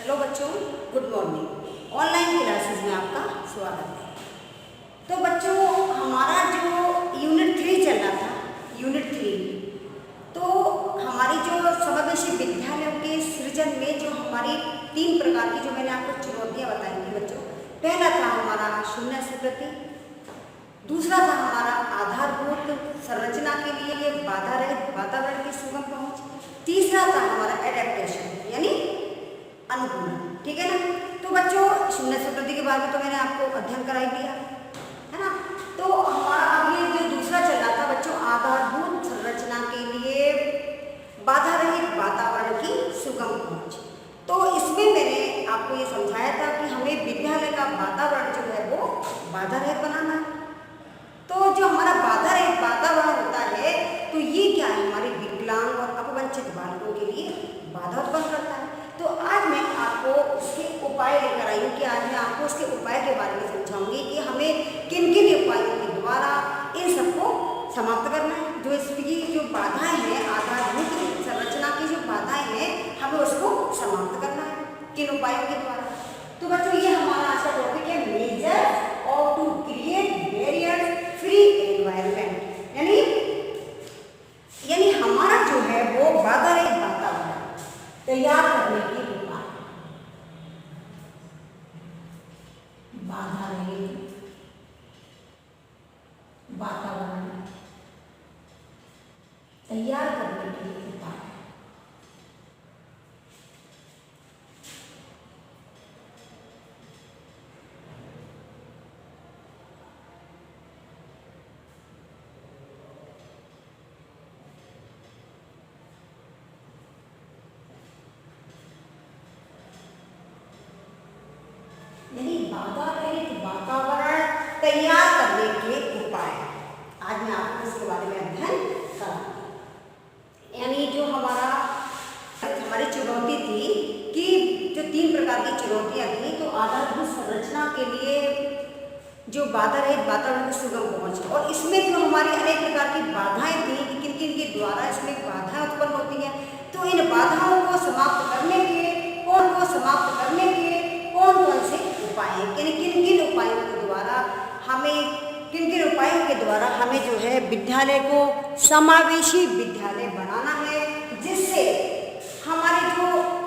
Hello बच्चों, good morning. Online classes में आपका स्वागत है। तो बच्चों, हमारा जो यूनिट 3 चल रहा था, यूनिट 3, तो हमारी जो समावेशी विद्यालयों के सृजन में जो हमारी 3 प्रकार की जो मैंने आपको चुनौतियाँ बताई थी बच्चों, पहला था हमारा शून्य स्वीकृति, दूसरा था हमारा आधारभूत संरचना के लिए बाधा रहित वातावरण की सुगम पहुँच, तीसरा था हमारा एडेप्टेशन यानी अनुकूलन। ठीक है ना। तो बच्चों, शून्य स्वीकृति के बारे में तो मैंने आपको अध्ययन कराई दिया है ना। तो हमारा अब ये जो दूसरा चल रहा था बच्चों, आधारभूत संरचना के लिए बाधा रहित वातावरण की सुगम पहुँच। तो इसमें मैंने आपको ये समझाया था कि हमें विद्यालय का वातावरण जो है वो बाधा रहित बनाना है। तो जो हमारा बाधा रहित वातावरण होता है, तो ये क्या है, हमारे विकलांग और अपवंचित बालकों के लिए बाधा उत्पन्न करता है। तो आज मैं आपको उसके उपाय लेकर आई हूँ कि आज मैं आपको उसके उपाय के बारे में समझाऊंगी कि हमें किन किन उपायों के द्वारा इन सबको समाप्त करना है। जो इसकी जो बाधाएं हैं, आधारभूत संरचना की जो बाधाएं हैं, हमें उसको समाप्त करना है किन उपायों के द्वारा। तो बच्चों, ये हमारा आज का टॉपिक है, मेजर और to create barrier free environment, यानी हमारा जो है वो बाधा रहित वातावरण तैयार करने के उपाय। बाधा रहित वातावरण तैयार करने के उपाय। यानी बाधा रहित वातावरण तैयार करने के उपाय। आज मैं आपको इसके बारे में अध्ययन कराऊंगी। यानी जो हमारी चुनौती थी कि जो 3 प्रकार की चुनौतियां थी, तो आधारभूत संरचना के लिए जो बाधा रहित वातावरण की सुगम पहुंच, और इसमें जो हमारी अनेक प्रकार की बाधाएं थी कि किन किन के द्वारा इसमें बाधाएं उत्पन्न होती हैं। तो इन बाधाओं को समाप्त करने के कौन कौन से उपाय हैं, किन किन उपायों के द्वारा हमें जो है विद्यालय को समावेशी विद्यालय बनाना है, जिससे हमारे जो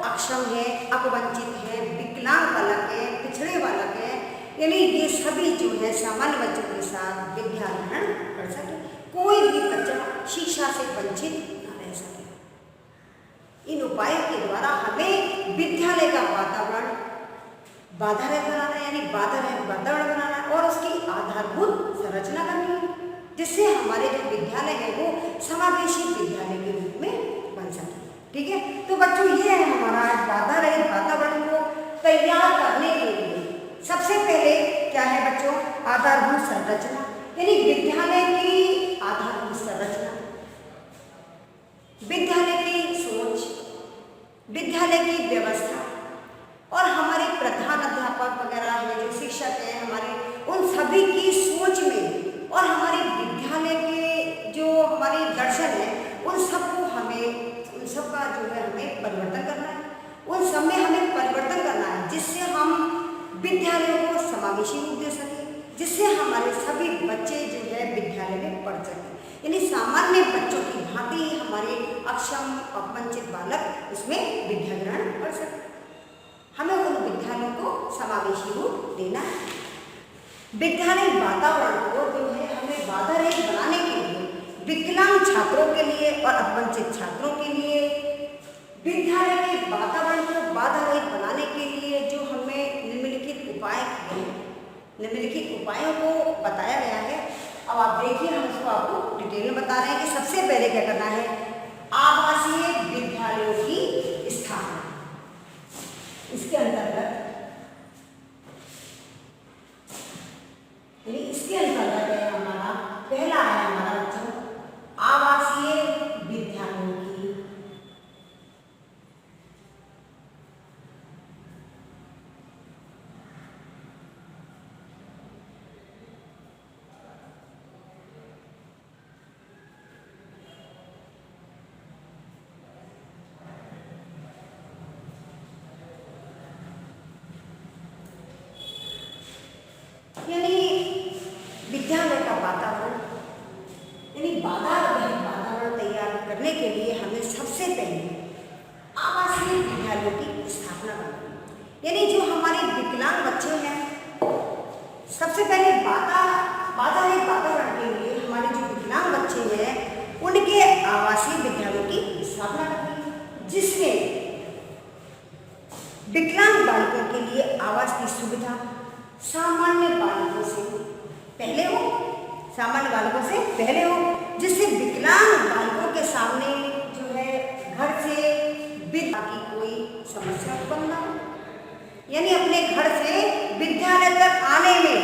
अक्षम है, अपवंचित है, विकलांग बालक है, पिछड़े बालक है, यानी ये सभी जो है सामान्य बच्चों के साथ विद्या ग्रहण कर सके, कोई भी बच्चा शिक्षा से वंचित न रह सके। इन उपायों के द्वारा हमें विद्यालय का वातावरण बाधा रहित बनाना है, यानी बाधा रहित वातावरण बनाना है, और उसकी आधारभूत संरचना करनी है, जिससे हमारे जो विद्यालय है वो समावेशी विद्यालय के रूप में बन सके। ठीक है। तो बच्चों, ये है हमारा बाधा रहित वातावरण को तैयार करने के लिए सबसे पहले क्या है बच्चों, आधारभूत संरचना, यानी विद्यालय की आधारभूत संरचना, विद्यालय की सोच, विद्यालय की व्यवस्था, और हमारे प्रधान अध्यापक वगैरह हैं, जो शिक्षक हैं हमारे, उन सभी की सोच में और हमारे विद्यालय के जो हमारे दर्शन है, उन सबका जो है हमें परिवर्तन करना है। उन सब में हमें परिवर्तन करना है, जिससे हम विद्यालय को समावेशी रूप दे सकें, जिससे हमारे सभी बच्चे जो है विद्यालय में पढ़ सकें, यानी सामान्य बच्चों की भांति हमारे अक्षम अपवंचित बालक उसमें विद्या ग्रहण कर सकें। हमें उन विद्यालयों को समावेशी रूप देना है। विद्यालय वातावरण को जो है हमें बाधा रहित बनाने के लिए, विकलांग छात्रों के लिए और अपवंचित छात्रों के लिए विद्यालय के वातावरण को बाधा रहित बनाने के लिए जो हमें निम्नलिखित उपायों को बताया गया है। अब आप देखिए, हम इसको आपको डिटेल में बता रहे हैं कि सबसे पहले क्या करना है, आवासीय विद्यालयों की स्थापना। इसके अंतर्गत है हमारा पहला है हमारा बच्चों, आवासीय विद्यालयों की जिसमें विकलांग बालकों के लिए आवास की सुविधा सामान्य बालकों से पहले हो, जिससे विकलांग बालकों के सामने जो है घर से विद्या की कोई समस्या उत्पन्न ना हो, यानी अपने घर से विद्यालय तक आने में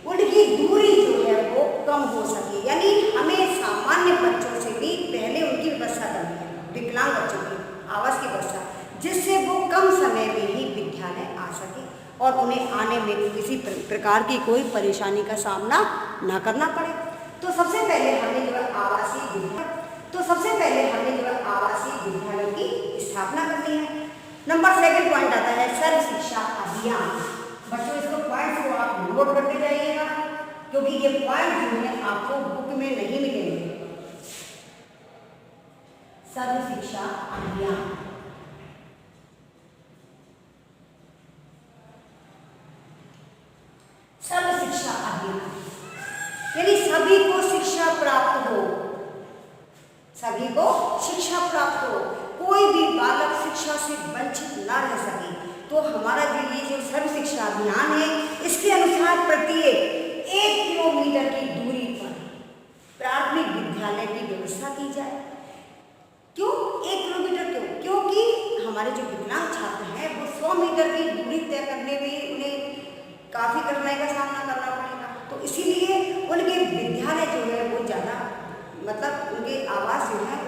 उनकी दूरी जो है वो कम हो सके। यानी हमें सामान्य बच्चों से भी पहले उनकी व्यवस्था करनी है, विकलांग बच्चों की आवास की व्यवस्था, जिससे वो कम समय में ही विद्यालय आ सके और उन्हें आने में किसी प्रकार की कोई परेशानी का सामना ना करना पड़े। तो सबसे पहले हमें जो है आवासीय विद्यालयों की स्थापना करनी है। नंबर 2 पॉइंट आता है सर्व शिक्षा अभियान। बच्चों इसको पॉइंट्स को आप नोट करते जाइएगा, क्योंकि ये पॉइंट जो है आपको बुक में नहीं मिलेंगे। सर्व शिक्षा अभियान, सर्व शिक्षा अभियान यानी सभी को शिक्षा प्राप्त हो, कोई भी बालक शिक्षा से वंचित ना रह सके। तो हमारा जो सर्व शिक्षा अभियान है, इसके अनुसार प्रत्येक 1 किलोमीटर की दूरी पर प्राथमिक विद्यालय की व्यवस्था की जाए। क्यों 1 किलोमीटर? क्योंकि हमारे जो विकलांग छात्र हैं वो 100 मीटर की दूरी तय करने में उन्हें काफ़ी कठिनाई का सामना करना पड़ेगा। तो इसीलिए उनके विद्यालय जो है वो ज़्यादा उनके आवास जो है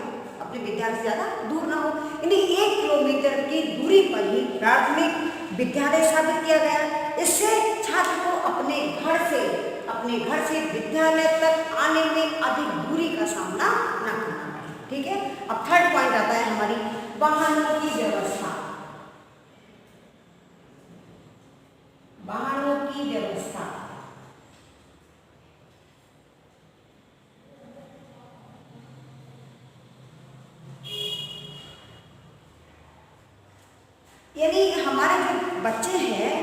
अपने विद्यालय से ज़्यादा दूर ना हो, यानी 1 किलोमीटर की दूरी पर ही प्राथमिक विद्यालय स्थापित किया गया। इससे छात्र को अपने घर से विद्यालय तक आने में अधिक दूरी का सामना ना करना पड़े। ठीक है। अब 3rd पॉइंट आता है हमारी वाहनों की व्यवस्था। यानी हमारे जो बच्चे हैं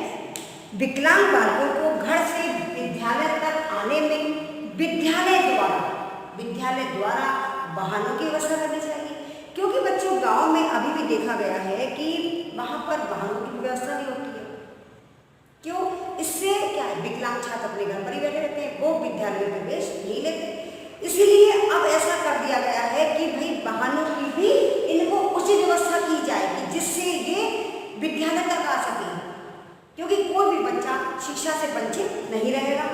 विकलांग बालकों को घर से विद्यालय तक आने में विद्यालय द्वारा वाहनों की व्यवस्था करनी चाहिए, क्योंकि बच्चों गांव में अभी भी देखा गया है कि वहां पर वाहनों की व्यवस्था नहीं होती है। क्यों? इससे क्या है, विकलांग छात्र अपने घर पर ही बैठे रहते हैं, वो विद्यालय में प्रवेश नहीं लेते। इसीलिए अब ऐसा कर दिया गया है कि भाई वाहनों की भी इनको उचित व्यवस्था की जाएगी, जिससे ये विद्यालय तक आ सके, क्योंकि कोई भी बच्चा शिक्षा से वंचित नहीं रहेगा।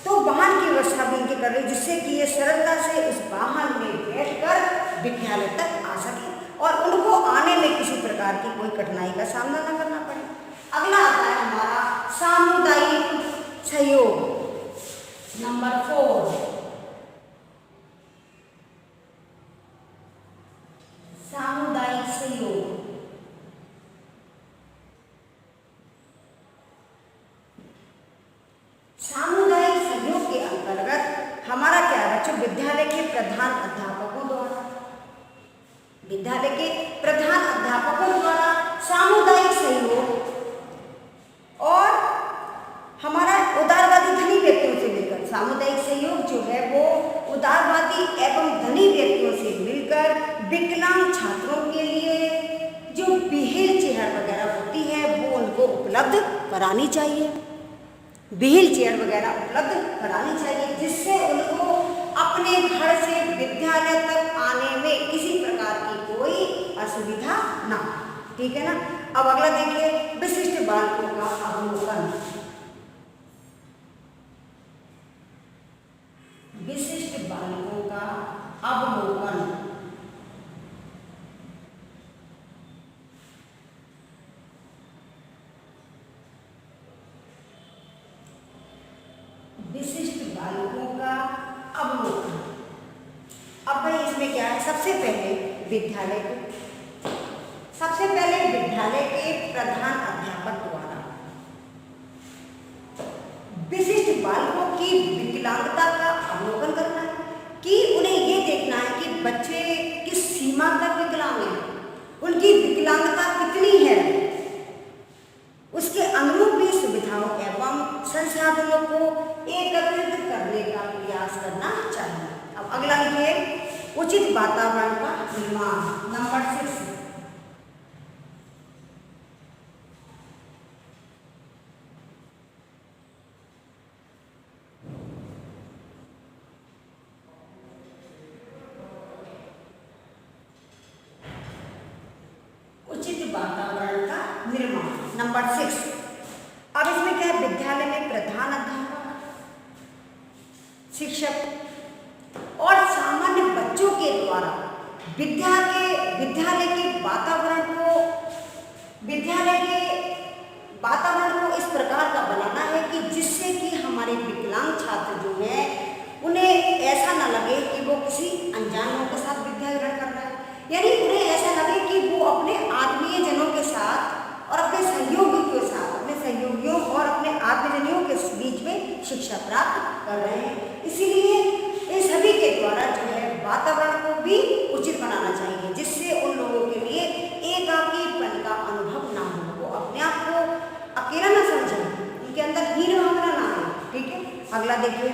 तो वाहन की व्यवस्था भी इनके कर रही, जिससे कि ये सरलता से उस वाहन में बैठकर विद्यालय तक आ सके और उनको आने में किसी प्रकार की कोई कठिनाई का सामना न करना पड़े। अगला आता है हमारा सामुदायिक सहयोग। नंबर 4, सामुदायिक सहयोग। सामुदायिक सहयोग के अंतर्गत हमारा क्या है बच्चों, विद्यालय के प्रधान अध्यापकों द्वारा सामुदायिक सहयोग और हमारा उदारवादी धनी व्यक्तियों से मिलकर, सामुदायिक सहयोग जो है वो उदारवादी एवं धनी व्यक्तियों से मिलकर विकलांग छात्रों के लिए जो व्हील चेयर वगैरह होती है वो उनको उपलब्ध करानी चाहिए, जिससे उनको अपने घर से विद्यालय तक आने में किसी प्रकार की कोई असुविधा ना हो। ठीक है ना। अब अगला देखिए, विशिष्ट बालकों का अवलोकन। विशिष्ट बालकों का अवलोकन। विशिष्ट बालकों का अवलोकन। अब भाई इसमें क्या है, सबसे पहले विद्यालय के प्रधान अध्यापक द्वारा विशिष्ट बालकों की विकलांगता का अवलोकन करना है, कि उन्हें ये देखना है कि बच्चे किस सीमा तक विकलांग हैं, उनकी विकलांगता कितनी है, उसके अनुरूप भी सुविधाओं एवं संसाधनों को एकत्रित करने का प्रयास करना चाहिए। अब अगला लिखिए, उचित वातावरण का निर्माण। नंबर 6, वातावरण का निर्माण। नंबर 6, अब इसमें क्या है, विद्यालय में प्रधान अध्यापक, शिक्षक और सामान्य बच्चों के द्वारा विद्यालय के वातावरण को इस प्रकार का बनाना है कि जिससे कि हमारे विकलांग छात्र जो हैं उन्हें ऐसा न लगे कि वो किसी अनजान लोगों के साथ विद्या ग्रहण कर रहा है, यानी उन्हें ऐसा लगे कि वो अपने आत्मीय जनों के साथ और अपने सहयोगियों के साथ, अपने सहयोगियों और अपने आत्मीयजनों के बीच में शिक्षा प्राप्त कर रहे हैं। इसीलिए इन सभी के द्वारा जो है वातावरण को भी उचित बनाना चाहिए, जिससे उन लोगों के लिए एकाकीपन का अनुभव ना हो, वो अपने आप को अकेला ना समझें, उनके अंदर हीन भावना ना आए। ठीक है, अगला देखिए,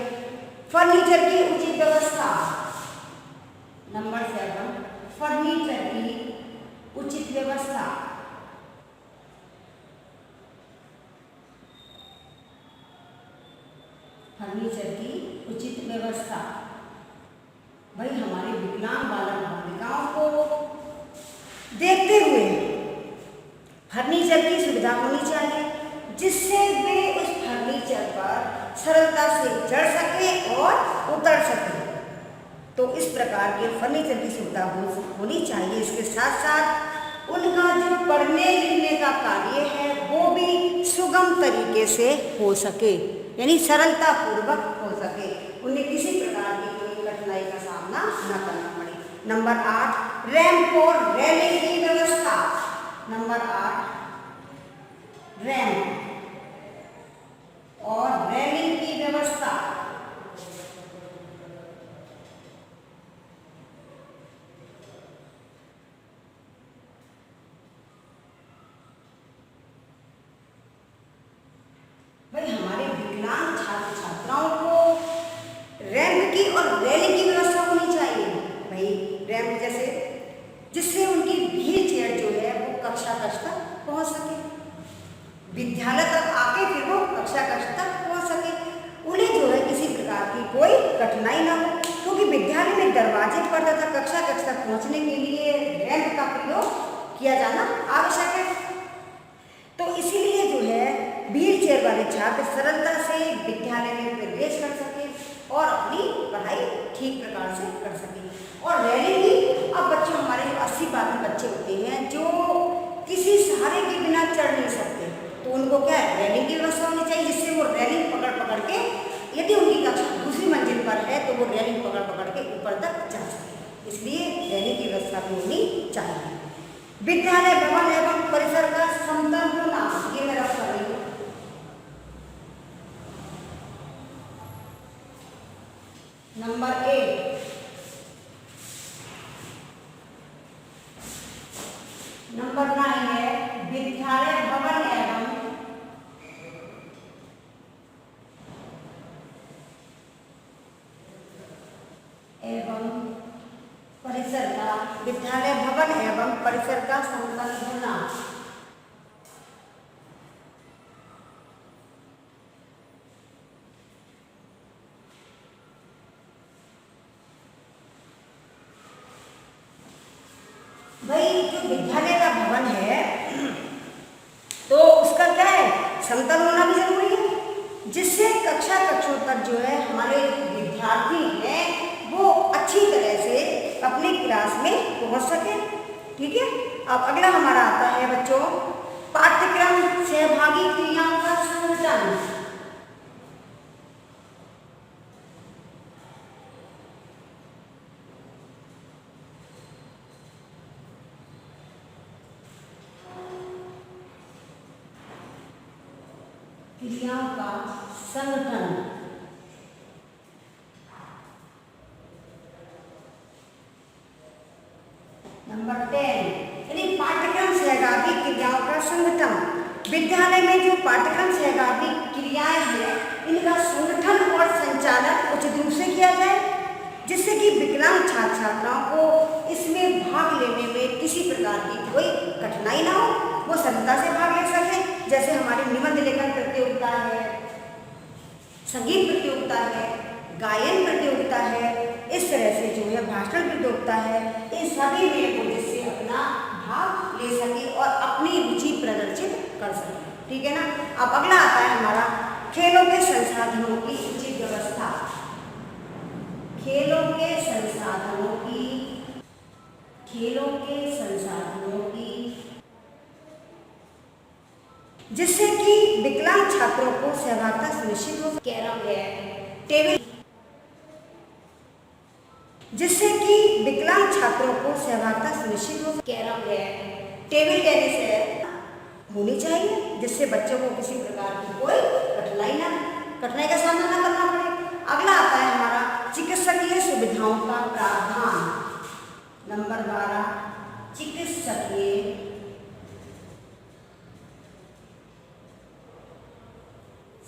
फर्नीचर की उचित व्यवस्था। नंबर 7, फर्नीचर की उचित व्यवस्था। फर्नीचर की उचित व्यवस्था। भाई हमारे विकलांग बालक बालिकाओं को देखते हुए फर्नीचर की सुविधा होनी चाहिए, जिससे वे उस फर्नीचर पर सरलता से चढ़ सके और उतर सके। तो इस प्रकार के फर्नीचर की सुविधा होनी चाहिए। इसके साथ साथ उनका जो पढ़ने लिखने का कार्य है वो भी सुगम तरीके से हो सके, यानी सरलता पूर्वक हो सके, उन्हें किसी प्रकार की कोई कठिनाई का सामना न करना पड़े। नंबर 8, रैंप और रेलिंग की व्यवस्था। नंबर 8, रैंप और रेलिंग की व्यवस्था। भाई हमारे विकलांग छात्र छात्राओं को रैंप की और रेलिंग की व्यवस्था होनी चाहिए। भाई रैंप जैसे जिससे उनकी व्हील चेयर जो है वो कक्षा तक पहुंच सके, विद्यालय तक आके फिर वो कक्षा तक पहुंच सके, उन्हें जो है किसी प्रकार की कोई कठिनाई ना हो, क्योंकि विद्यालय में दरवाजे पर तथा कक्षा तक पहुंचने के लिए रैंप का प्रयोग किया जाना आवश्यक है। तो इसीलिए जो है व्हील चेयर वाले छात्र सरलता से विद्यालय में प्रवेश कर सके और अपनी पढ़ाई ठीक प्रकार से कर सके। और रेलिंग भी, अब बच्चे हमारे 80% बच्चे होते हैं जो किसी सहारे के बिना चढ़ नहीं सकते, तो उनको क्या है रेलिंग की व्यवस्था होनी चाहिए, जिससे वो रेलिंग पकड़ के, यदि उनकी कक्षा दूसरी मंजिल पर है तो वो रेलिंग पकड़ के ऊपर तक जा सके, इसलिए रेलिंग की व्यवस्था भी होनी चाहिए। विद्यालय भवन एवं परिसर का समतल होना, ये मेरा सवाल है। नंबर 8, नंबर 9 है विद्यालय भवन एवं परिसर का, विद्यालय भवन एवं परिसर का समतल होना। भाई जो विद्यालय का भवन है तो उसका क्या है समतल होना भी जरूरी है, जिससे कक्षों तक जो है हमारे विद्यार्थी हैं वो अच्छी तरह से अपने क्लास में पहुंच सके। ठीक है, अब अगला हमारा आता है बच्चों पाठ्यक्रम सहभागी क्रियाओं का संगठन। क्रियाओं का संगठन। नंबर 10, यानी पाठ्यक्रम सहभागी क्रियाओं का संगठन। विद्यालय में जो पाठ्यक्रम सहभागी क्रियाएं हैं इनका संगठन और संचालन उचित रूप से किया जाए, जिससे कि विकलांग छात्र छात्राओं को इसमें भाग लेने में किसी प्रकार की कोई कठिनाई ना हो, वो सरलता से भाग ले सके। जैसे हमारी निबंध लेखन प्रतियोगिता है, संगीत प्रतियोगिता है, गायन प्रतियोगिता है, इस तरह से जो है भाषण प्रतियोगिता है, इन सभी में वो जिससे अपना भाग ले सके और कर सकें। ठीक है ना। अब अगला आता है हमारा खेलों के संसाधनों की उचित व्यवस्था। खेलों के संसाधनों की जिससे कि विकलांग छात्रों को सहभागिता सुनिश्चित हो। कैरम है, टेबल, जिससे कि विकलांग छात्रों को सहभागिता सुनिश्चित हो। कैरम है, टेबल टेनिस है, होनी चाहिए जिससे बच्चों को किसी प्रकार की कोई कठिनाई का सामना न करना पड़े। अगला आता है हमारा चिकित्सकीय सुविधाओं का प्रावधान। नंबर 12, चिकित्सकीय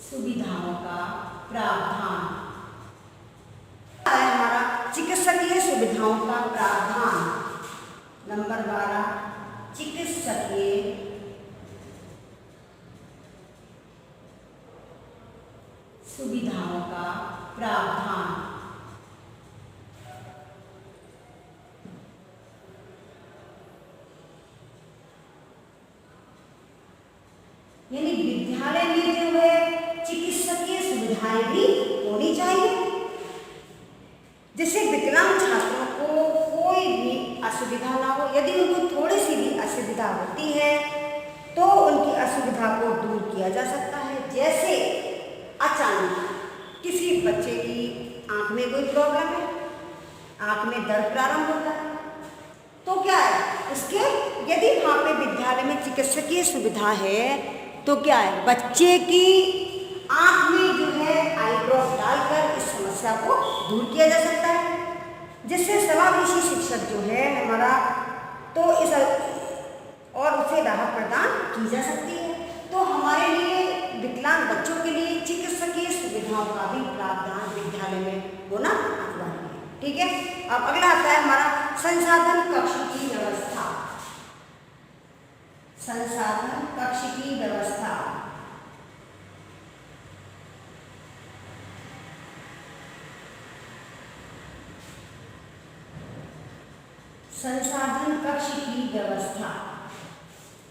सुविधाओं का प्रावधान। आता है हमारा चिकित्सकीय सुविधाओं का प्रावधान। नंबर 12, चिकित्सकीय सुविधाओं का प्रावधान। यानी विद्यालय में जो है चिकित्सकीय सुविधाएं भी होनी चाहिए जिससे विकलांग छात्रों को कोई भी असुविधा ना हो। यदि उनको थोड़ी सी भी असुविधा होती है तो उनकी असुविधा को दूर किया जा सकता है। जैसे अचानक किसी बच्चे की आंख में कोई प्रॉब्लम है, आंख में दर्द प्रारंभ होता है, तो क्या है उसके, यदि वहाँ पे विद्यालय में चिकित्सकीय सुविधा है तो क्या है बच्चे की आंख में जो है आई ड्रॉप डालकर इस समस्या को दूर किया जा सकता है जिससे समावेशी शिक्षक जो है हमारा तो इस और उसे राहत प्रदान की जा सकती है। तो हमारे लिए विकलांग बच्चों के लिए चिकित्सकीय सुविधाओं का भी प्रावधान विद्यालय में होना अनिवार्य है। ठीक है। अब अगला आता है हमारा संसाधन कक्ष की व्यवस्था। संसाधन कक्ष की व्यवस्था। संसाधन कक्ष की व्यवस्था,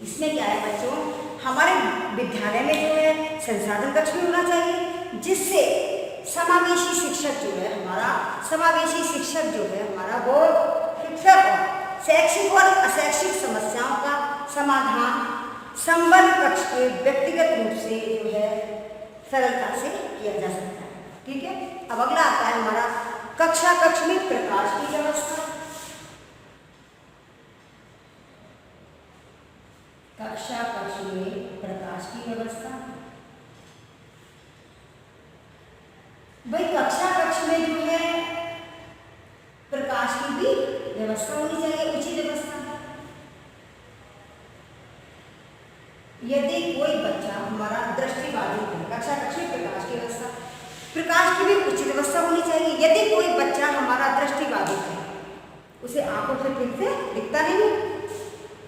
इसमें क्या है बच्चों, हमारे विद्यालय में जो है संसाधन कक्ष भी होना चाहिए जिससे समावेशी शिक्षक जो है हमारा वो शिक्षक शैक्षिक और अशैक्षिक समस्याओं का समाधान संबद्ध कक्ष के व्यक्तिगत रूप से जो है सरलता से किया जा सकता है। ठीक है। अब अगला आता है हमारा कक्षा कक्ष में प्रकाश की व्यवस्था। कक्षा कक्ष में प्रकाश की व्यवस्था, भाई कक्षा कक्ष में जो है प्रकाश की भी व्यवस्था होनी चाहिए, उचित व्यवस्था। यदि कोई बच्चा हमारा दृष्टिबाधित है, कक्षा कक्ष में प्रकाश की भी उचित व्यवस्था होनी चाहिए। यदि कोई बच्चा हमारा दृष्टिबाधित है, उसे आंखों से ठीक से दिखता नहीं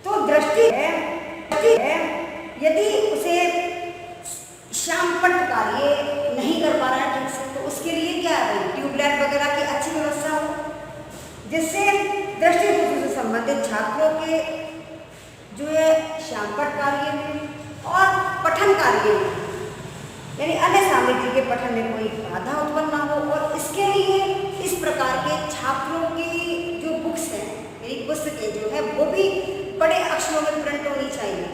तो दृष्टि है, यदि उसे श्यामपट्ट कार्य नहीं कर पा रहा है ठीक से तो उसके लिए क्या है ट्यूबलाइट वगैरह की अच्छी व्यवस्था हो जिससे दृष्टि दोषों से संबंधित छात्रों के जो है श्यामपट्ट कार्य में और पठन कार्य में यानी अन्य सामग्री के पठन में कोई बाधा उत्पन्न ना हो। और इसके लिए इस प्रकार के छात्रों की जो बुक्स हैं यानी पुस्तकें जो है वो भी बड़े अक्षरों में प्रिंट होनी चाहिए।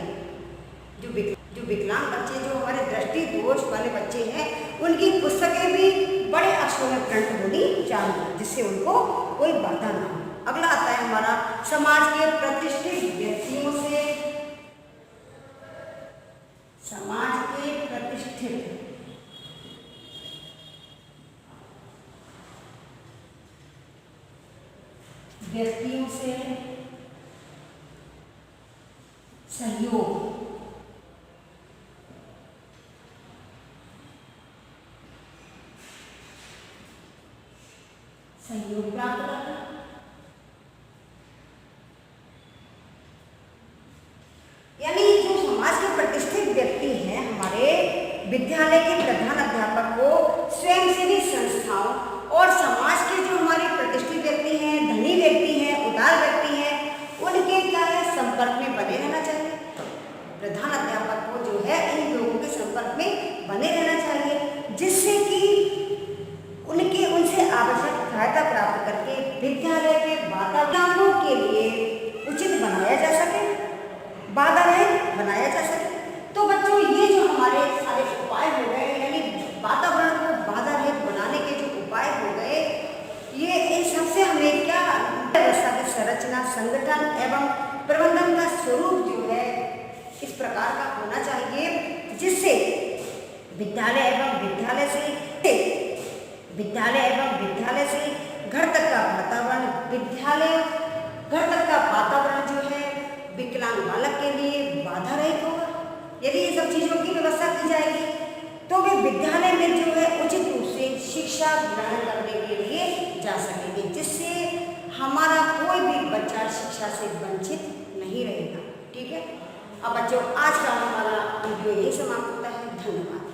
जो विकलांग बच्चे जो हमारे दृष्टि दोष वाले बच्चे हैं उनकी पुस्तकें भी बड़े अक्षरों में प्रिंट होनी चाहिए जिससे उनको कोई बाधा ना हो। अगला आता है हमारा समाज के प्रतिष्ठित व्यक्तियों से, समाज के प्रतिष्ठित व्यक्तियों से सहयोग, प्राप्त करना। यानी जो समाज के प्रतिष्ठित व्यक्ति हैं हमारे विद्यालय के प्रधान अध्यापक को स्वयंसेवी संस्थाओं और समाज के जो हमारे प्रतिष्ठित व्यक्ति हैं, धनी व्यक्ति हैं, उदार व्यक्ति हैं, उनके क्या है संपर्क में बने रहना चाहिए। प्रधान अध्यापक को संपर्क में बने रहना चाहिए, जिससे कि उनसे आवश्यक सहायता प्राप्त करके विद्यालय के वातावरणों के लिए उचित बनाया जा सके, बाधा रहित बनाया जा सके। तो बच्चों, ये जो हमारे सारे उपाय हो गए, यानी वातावरण को बाधा रहित बनाने के जो उपाय हो गए, ये इन सबसे हमें क्या व्यवस्था की संरचना, संगठन एवं प्रबंधन का स्वरूप जो है इस प्रकार का होना चाहिए, जिससे विद्यालय एवं विद्यालय से घर तक का वातावरण, घर तक का वातावरण जो है विकलांग बालक के लिए बाधा रहित होगा। यदि ये सब चीज़ों की व्यवस्था की जाएगी तो वे विद्यालय में जो है उचित रूप से शिक्षा ग्रहण करने के लिए जा सकेंगे, जिससे हमारा कोई भी बच्चा शिक्षा से वंचित नहीं रहेगा। ठीक है। अब बच्चों, आज का हमारा वीडियो यही समाप्त होता है। धन्यवाद।